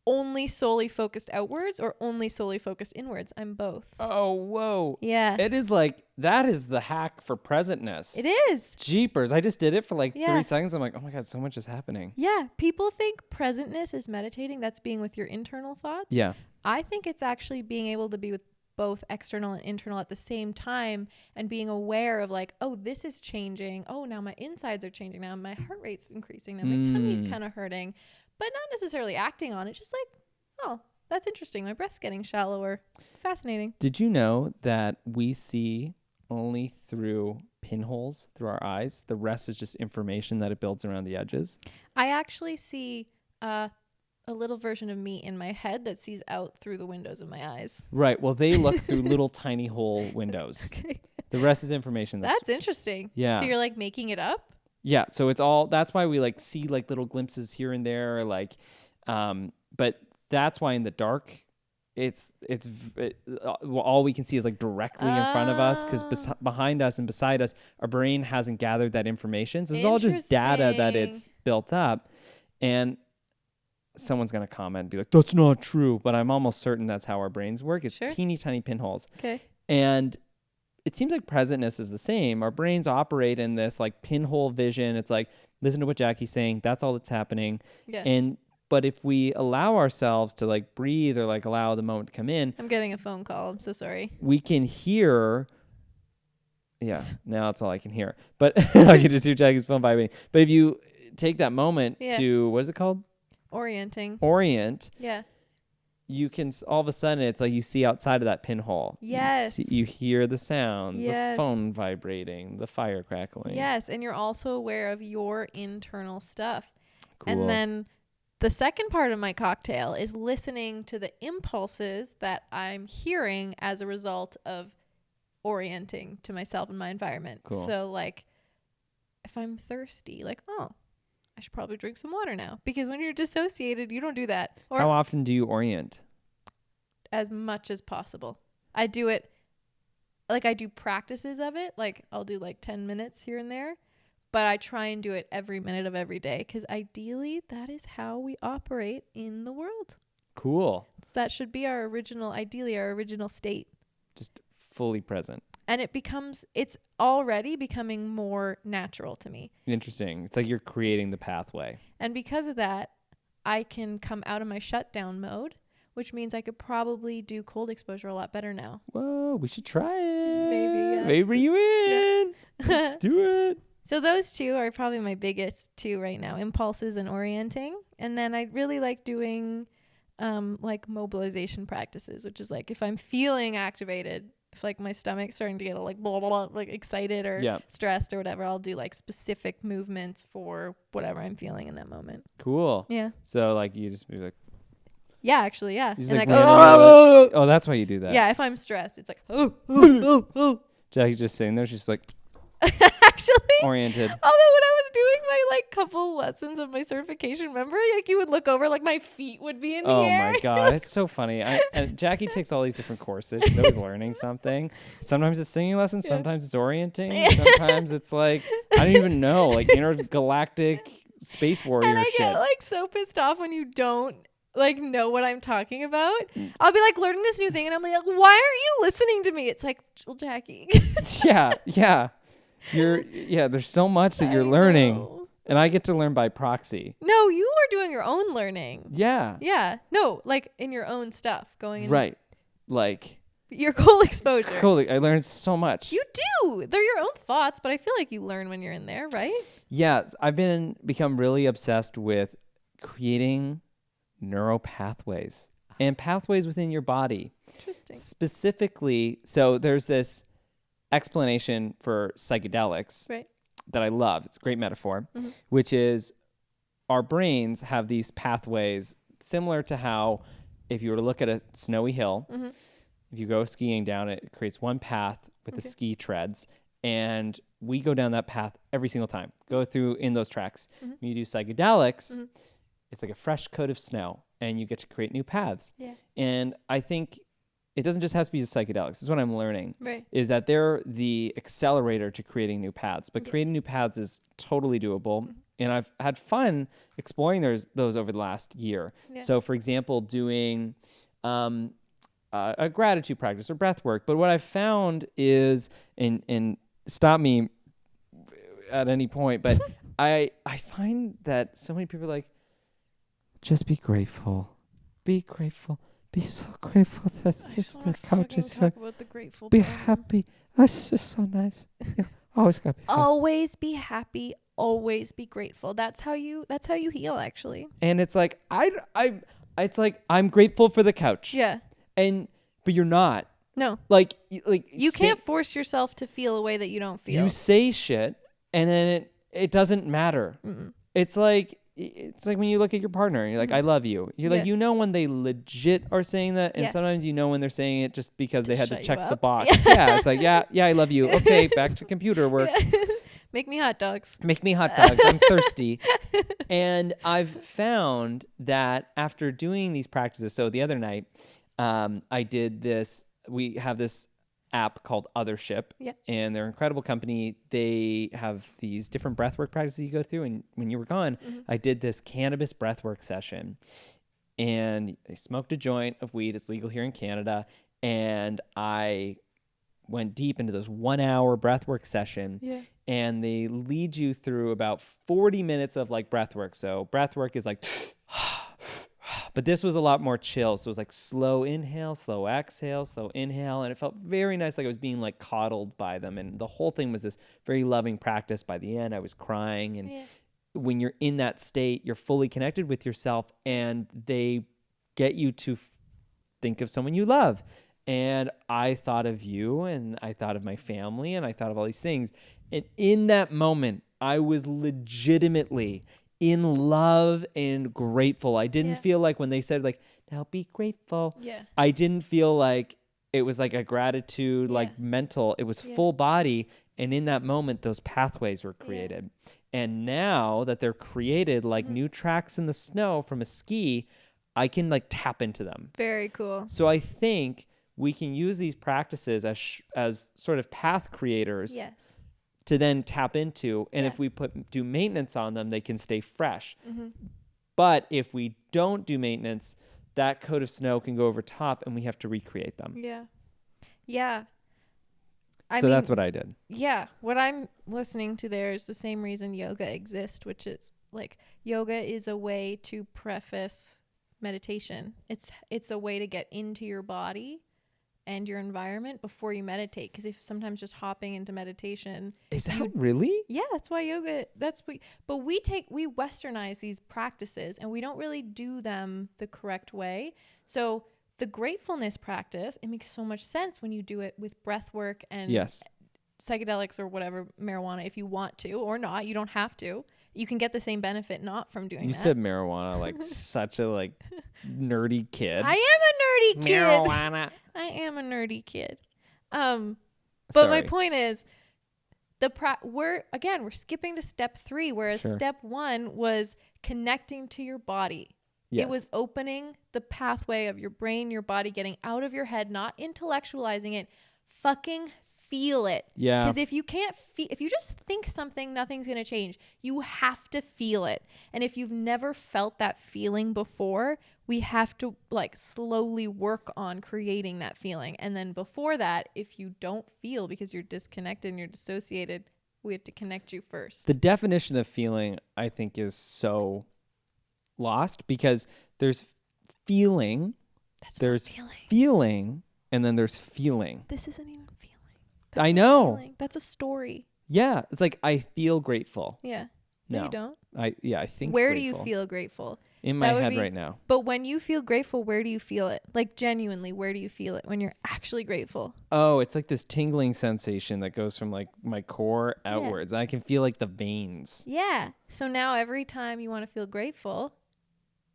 only solely focused outwards or only solely focused inwards. I'm both. Oh, whoa. Yeah. It is like, that is the hack for presentness. It is. Jeepers. I just did it for like 3 seconds. I'm like, oh my God, so much is happening. Yeah. People think presentness is meditating. That's being with your internal thoughts. Yeah. I think it's actually being able to be with both external and internal at the same time and being aware of like, oh, this is changing. Oh, now my insides are changing. Now my heart rate's increasing. Now my tummy's kind of hurting. But not necessarily acting on it. Just like, oh, that's interesting. My breath's getting shallower. Fascinating. Did you know that we see only through pinholes through our eyes? The rest is just information that it builds around the edges. I actually see a little version of me in my head that sees out through the windows of my eyes. Right. Well, they look through little tiny hole windows. Okay. The rest is information. That's interesting. Yeah. So you're like making it up? Yeah, so it's all, that's why we like see like little glimpses here and there, like, but that's why in the dark, all we can see is like directly in front of us, because behind us and beside us, our brain hasn't gathered that information. So it's all just data that it's built up, and someone's going to comment and be like, that's not true, but I'm almost certain that's how our brains work. It's teeny tiny pinholes. Okay. And it seems like presentness is the same. Our brains operate in this like pinhole vision. It's like, listen to what Jackie's saying. That's all that's happening. Yeah. But if we allow ourselves to like breathe or like allow the moment to come in. I'm getting a phone call. I'm so sorry. We can hear. Yeah, now that's all I can hear. But I can just hear Jackie's phone vibrating. But if you take that moment to, what is it called? Orient. Yeah. You can, all of a sudden, it's like you see outside of that pinhole. Yes. You hear the sounds, the phone vibrating, the fire crackling. Yes. And you're also aware of your internal stuff. Cool. And then the second part of my cocktail is listening to the impulses that I'm hearing as a result of orienting to myself and my environment. Cool. So like if I'm thirsty, like, oh, I should probably drink some water now, because when you're dissociated, you don't do that. Or how often do you orient? As much as possible. I do it, like I do practices of it. Like I'll do like 10 minutes here and there, but I try and do it every minute of every day, because ideally that is how we operate in the world. Cool. So that should be our original state. Just fully present. And it's already becoming more natural to me. Interesting. It's like you're creating the pathway. And because of that, I can come out of my shutdown mode, which means I could probably do cold exposure a lot better now. Whoa, we should try it. Maybe. Yes. Maybe bring you in. Yeah. Let's do it. So those two are probably my biggest two right now, impulses and orienting. And then I really like doing like mobilization practices, which is like if I'm feeling activated, if like my stomach's starting to get like blah, blah, blah, like excited or stressed or whatever, I'll do like specific movements for whatever I'm feeling in that moment. Cool. Yeah. So like you just be like. Yeah, actually, yeah. And like oh, that's why you do that. Yeah, if I'm stressed, it's like, Jackie's just sitting there. She's like, actually oriented. Although when I was doing my like couple lessons of my certification, remember, like you would look over, like my feet would be in the air. Oh my god, it's so funny. And Jackie takes all these different courses. She's always learning something. Sometimes it's singing lessons. Sometimes it's orienting. Sometimes it's like I don't even know, like intergalactic space warrior and I shit. get like so pissed off when you don't like know what I'm talking about. I'll be like learning this new thing and I'm like, why aren't you listening to me? It's like, well, Jackie. yeah. There's so much that you're learning. And I get to learn by proxy. No, you are doing your own learning. Yeah. Yeah. No, like in your own stuff going in. Right. Like your cold exposure. I learned so much. You do. They're your own thoughts, but I feel like you learn when you're in there, right? Yeah. I've become really obsessed with creating neural pathways and pathways within your body. Interesting. Specifically, so there's this explanation for psychedelics that I love. It's a great metaphor, which is our brains have these pathways similar to how if you were to look at a snowy hill, if you go skiing down it, it creates one path with the ski treads. And we go down that path every single time, go through in those tracks. When you do psychedelics, it's like a fresh coat of snow and you get to create new paths. Yeah. And I think it doesn't just have to be just psychedelics. This is what I'm learning, is that they're the accelerator to creating new paths. But creating new paths is totally doable. And I've had fun exploring those over the last year. Yeah. So, for example, doing a gratitude practice or breath work. But what I've found is, and stop me at any point, but I find that so many people are like, just be grateful. Be grateful. Be so grateful that the couch is here. Be happy. That's just so nice. Yeah, always gotta be happy. Always be happy. Always be grateful. That's how you heal, actually. And it's like it's like I'm grateful for the couch. Yeah. But you're not. No. Like you can't force yourself to feel a way that you don't feel. You say shit and then it doesn't matter. It's like when you look at your partner and you're like, I love you. You're like, you know when they legit are saying that, and sometimes you know when they're saying it just because they had to check the box. Yeah, it's like, yeah, I love you. Okay, back to computer work. Make me hot dogs. Make me hot dogs. I'm thirsty. And I've found that after doing these practices, so the other night, I did this. We have this app called Othership, and they're an incredible company. They have these different breathwork practices you go through, and when you were gone, I did this cannabis breathwork session, and I smoked a joint of weed. It's legal here in Canada, and I went deep into this 1 hour breathwork session, and they lead you through about 40 minutes of like breathwork. So breathwork is like but this was a lot more chill. So it was like slow inhale, slow exhale, slow inhale. And it felt very nice, like I was being like coddled by them. And the whole thing was this very loving practice. By the end, I was crying. And when you're in that state, you're fully connected with yourself. And they get you to think of someone you love. And I thought of you, and I thought of my family, and I thought of all these things. And in that moment, I was legitimately in love and grateful. I didn't feel like when they said like, now be grateful. Yeah. I didn't feel like it was like a gratitude, like mental. It was full body. And in that moment, those pathways were created. And now that they're created like new tracks in the snow from a ski, I can like tap into them. Very cool. So I think we can use these practices as sort of path creators. Yes. To then tap into, and if we do maintenance on them, they can stay fresh. But if we don't do maintenance, that coat of snow can go over top, and we have to recreate them. Yeah. So that's what I did. Yeah. What I'm listening to there is the same reason yoga exists, which is like yoga is a way to preface meditation. It's a way to get into your body and your environment before you meditate. Because if sometimes just hopping into meditation. Is that really? Yeah, that's why yoga, but we westernize these practices and we don't really do them the correct way. So the gratefulness practice, it makes so much sense when you do it with breath work and psychedelics or whatever, marijuana, if you want to, or not. You don't have to. You can get the same benefit not from doing that. You said marijuana like such a like nerdy kid. I am a nerdy kid. Marijuana. I am a nerdy kid. But my point is, we're skipping to step 3, whereas step 1 was connecting to your body. Yes. It was opening the pathway of your brain, your body, getting out of your head, not intellectualizing it. Fucking feel it. Yeah. Because if you can't if you just think something, nothing's going to change. You have to feel it. And if you've never felt that feeling before, we have to like slowly work on creating that feeling. And then before that, if you don't feel because you're disconnected and you're dissociated, we have to connect you first. The definition of feeling, I think, is so lost because there's feeling, there's feeling, and then there's feeling. This isn't even feeling. I know. Feeling. That's a story. Yeah. It's like, I feel grateful. Yeah. No, you don't. I think Where grateful. Do you feel grateful? In my head right now. But when you feel grateful, where do you feel it? Like genuinely, where do you feel it when you're actually grateful? Oh, it's like this tingling sensation that goes from like my core outwards. I can feel like the veins. Yeah. So now every time you want to feel grateful,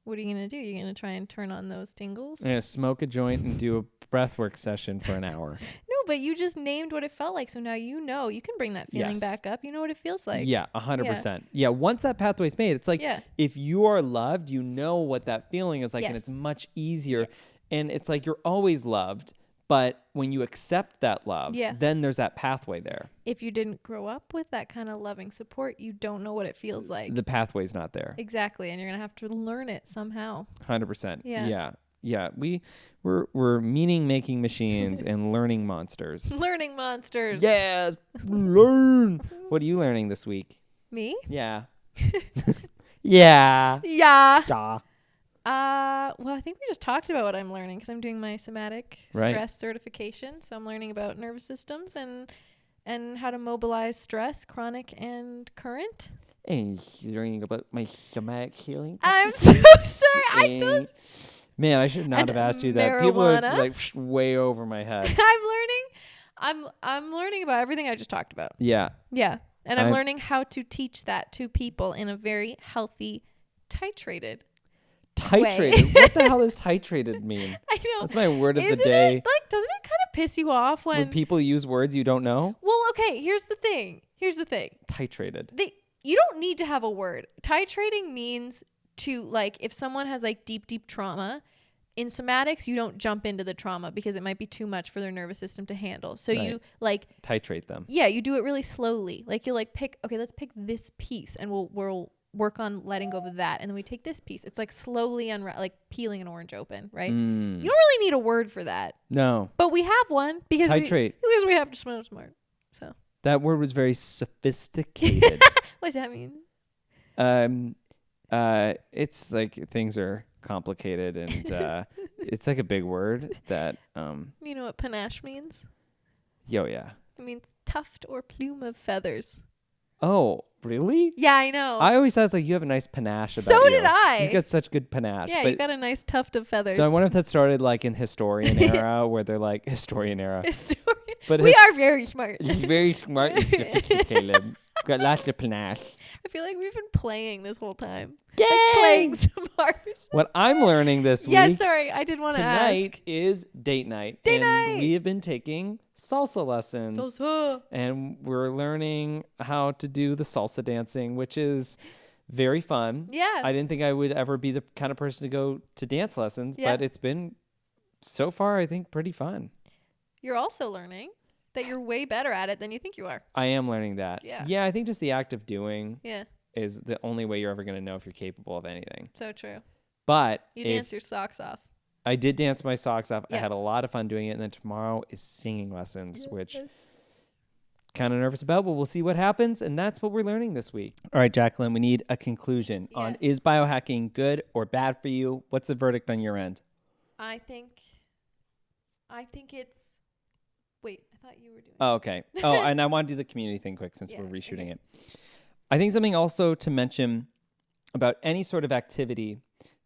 what are you going to do? You're going to try and turn on those tingles? I'm going to smoke a joint and do a breathwork session for an hour. No, but you just named what it felt like. So now you know. You can bring that feeling back up. You know what it feels like. Yeah, 100%. Yeah, once that pathway's made, it's like if you are loved, you know what that feeling is like, and it's much easier. Yes. And it's like you're always loved. But when you accept that love, then there's that pathway there. If you didn't grow up with that kind of loving support, you don't know what it feels like. The pathway's not there. Exactly. And you're going to have to learn it somehow. 100%. Yeah. We're meaning-making machines and learning monsters. Learning monsters. Yes. Learn. What are you learning this week? Me? Yeah. Yeah. Well, I think we just talked about what I'm learning because I'm doing my somatic stress certification. So I'm learning about nervous systems and how to mobilize stress, chronic and current. And you're learning about my somatic healing. I'm so sorry. Man, I should not have asked you that. Marijuana. People are just like way over my head. I'm learning about everything I just talked about. Yeah. Yeah. And I'm learning how to teach that to people in a very healthy, titrated way. What the hell does titrated mean? I know. That's my word of the day. Doesn't it kind of piss you off when people use words you don't know? Well, okay, here's the thing. Titrated. You don't need to have a word. Titrating means to, like, if someone has like deep trauma, in somatics, you don't jump into the trauma because it might be too much for their nervous system to handle. So you like titrate them. Yeah, you do it really slowly. Like you'll like let's pick this piece and we'll work on letting go of that. And then we take this piece. It's like slowly like peeling an orange open, right? You don't really need a word for that. No. But we have one because titrate. Because we have to smell smart. So that word was very sophisticated. What does that mean? It's like things are complicated and it's like a big word that you know what panache means? Yeah. It means tuft or plume of feathers. Oh, really? Yeah, I know. I always thought it's like you have a nice panache about you. So did I. You got such good panache. Yeah, you got a nice tuft of feathers. So I wonder if that started like in historian era where they're like historian era. But we are very smart. It's very smart and sophisticated. Got lots of panache. I feel like we've been playing this whole time. Like playing smart. What I'm learning this week. Yeah, sorry, I did want to ask. Tonight is date night. Date night. We have been taking salsa lessons. Salsa. And we're learning how to do the salsa dancing, which is very fun. Yeah. I didn't think I would ever be the kind of person to go to dance lessons, but it's been so far, I think, pretty fun. You're also learning that you're way better at it than you think you are. I am learning that. Yeah, I think just the act of doing is the only way you're ever going to know if you're capable of anything. So true. But you dance your socks off. I did dance my socks off. I had a lot of fun doing it. And then tomorrow is singing lessons, which kind of nervous about, but we'll see what happens. And that's what we're learning this week. All right, Jacqueline, we need a conclusion on, is biohacking good or bad for you? What's the verdict on your end? I think it's, wait, I thought you were doing Oh, okay. Oh, and I want to do the community thing quick since we're reshooting it. I think something also to mention about any sort of activity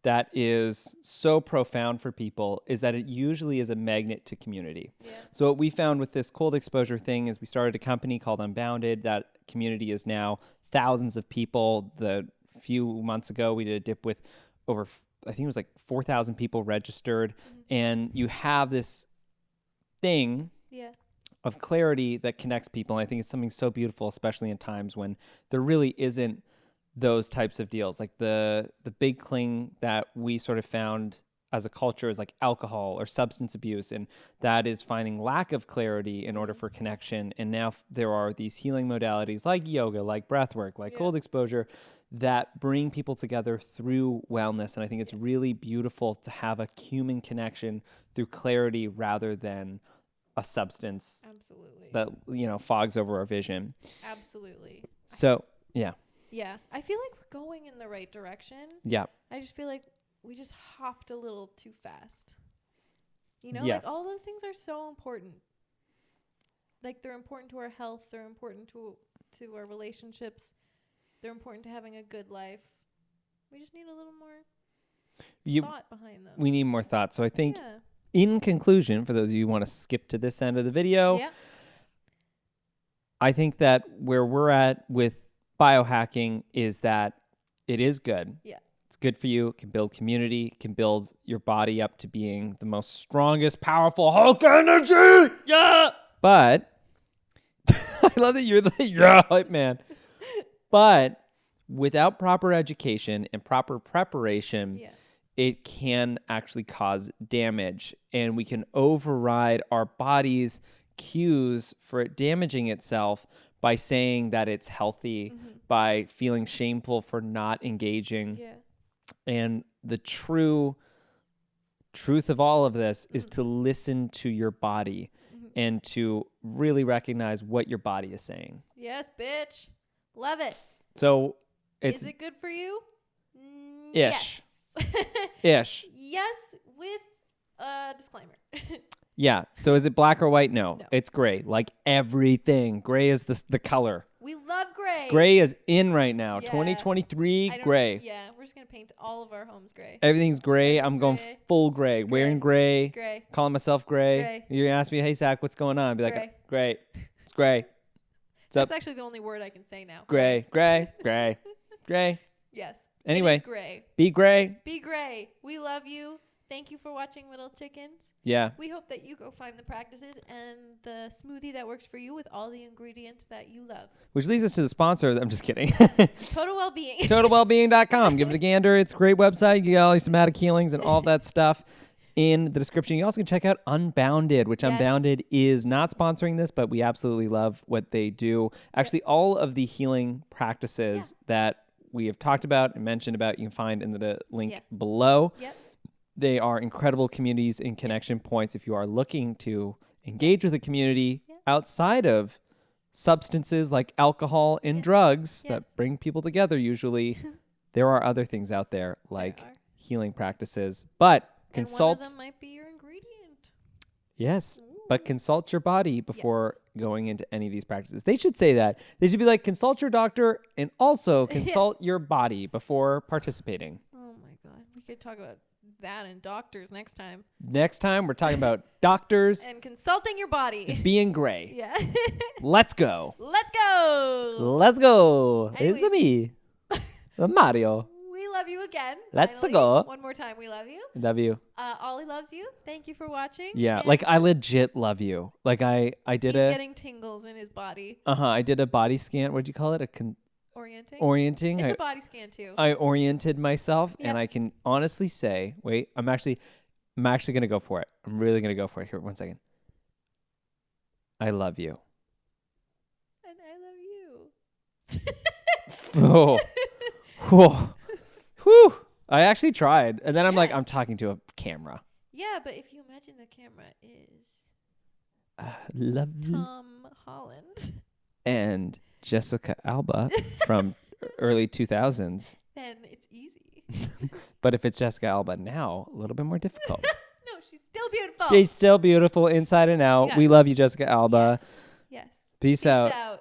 that is so profound for people is that it usually is a magnet to community. Yeah. So what we found with this cold exposure thing is we started a company called Unbounded. That community is now thousands of people. The few months ago, we did a dip with over, I think it was like 4,000 people registered. Mm-hmm. And you have this thing of clarity that connects people. And I think it's something so beautiful, especially in times when there really isn't those types of deals. Like the big cling that we sort of found as a culture is like alcohol or substance abuse, and that is finding lack of clarity in order for connection. And now there are these healing modalities like yoga, like breathwork, like cold exposure that bring people together through wellness. And I think it's really beautiful to have a human connection through clarity rather than a substance that, you know, fogs over our vision. Absolutely. So, yeah. Yeah, I feel like we're going in the right direction. Yeah. I just feel like we just hopped a little too fast. You know, yes. like all those things are so important. Like they're important to our health. They're important to our relationships. They're important to having a good life. We just need a little more thought behind them. We need more thought. So I think in conclusion, for those of you who want to skip to this end of the video, I think that where we're at with biohacking is that it is good. Yeah. It's good for you. It can build community. It can build your body up to being the most strongest, powerful Hulk energy. Yeah. But I love that you're the hype man. But without proper education and proper preparation, it can actually cause damage. And we can override our body's cues for it damaging itself by saying that it's healthy, by feeling shameful for not engaging. Yeah. And the truth of all of this is to listen to your body and to really recognize what your body is saying. Yes, bitch. Love it. So is it good for you? Ish. Yes. Ish. Yes, with a disclaimer. Yeah. So is it black or white? No. It's gray. Like everything. Gray is the color. We love gray. Gray is in right now. 2023 gray. Yeah, we're just going to paint all of our homes gray. Everything's gray. I'm going full gray. Wearing gray. Calling myself gray. You're going to ask me, hey, Zach, what's going on? I'd be like, gray. It's gray. That's actually the only word I can say now. Gray. Yes. Anyway. It is gray. Be gray. Be gray. We love you. Thank you for watching Little Chickens. Yeah. We hope that you go find the practices and the smoothie that works for you with all the ingredients that you love. Which leads us to the sponsor. I'm just kidding. Total Wellbeing. TotalWellbeing.com. Give it a gander. It's a great website. You get all your somatic healings and all of that stuff in the description. You also can check out Unbounded, which Unbounded is not sponsoring this, but we absolutely love what they do. Actually, all of the healing practices that we have talked about and mentioned about, you can find in the link below. Yep. They are incredible communities and connection points if you are looking to engage with a community outside of substances like alcohol and drugs that bring people together usually. There are other things out there like healing practices, but consult. And one of them might be your ingredient. Yes, but consult your body before going into any of these practices. They should say that. They should be like, consult your doctor and also consult your body before participating. Oh my God. We could talk about that and doctors next time. Next time we're talking about doctors and consulting your body. Being gray. Yeah. Let's go. Let's go. Let's go. Anyways, it's me, Mario. We love you again. Let's finally. go. One more time. We love you. Love you. Ollie loves you. Thank you for watching. Yeah. Like I legit love you. Like I did He's getting tingles in his body. I did a body scan. What'd you call it? Orienting. It's a body scan too. I oriented myself and I can honestly say, wait, I'm actually going to go for it. I'm really going to go for it. Here, 1 second. I love you. And I love you. Oh. Whoa. Whew. I actually tried. And then I'm like, I'm talking to a camera. Yeah, but if you imagine the camera is love Tom Holland. and Jessica Alba from early 2000s. Then it's easy. But if it's Jessica Alba now, a little bit more difficult. No, she's still beautiful. She's still beautiful inside and out. Yes. We love you, Jessica Alba. Yes. Peace out.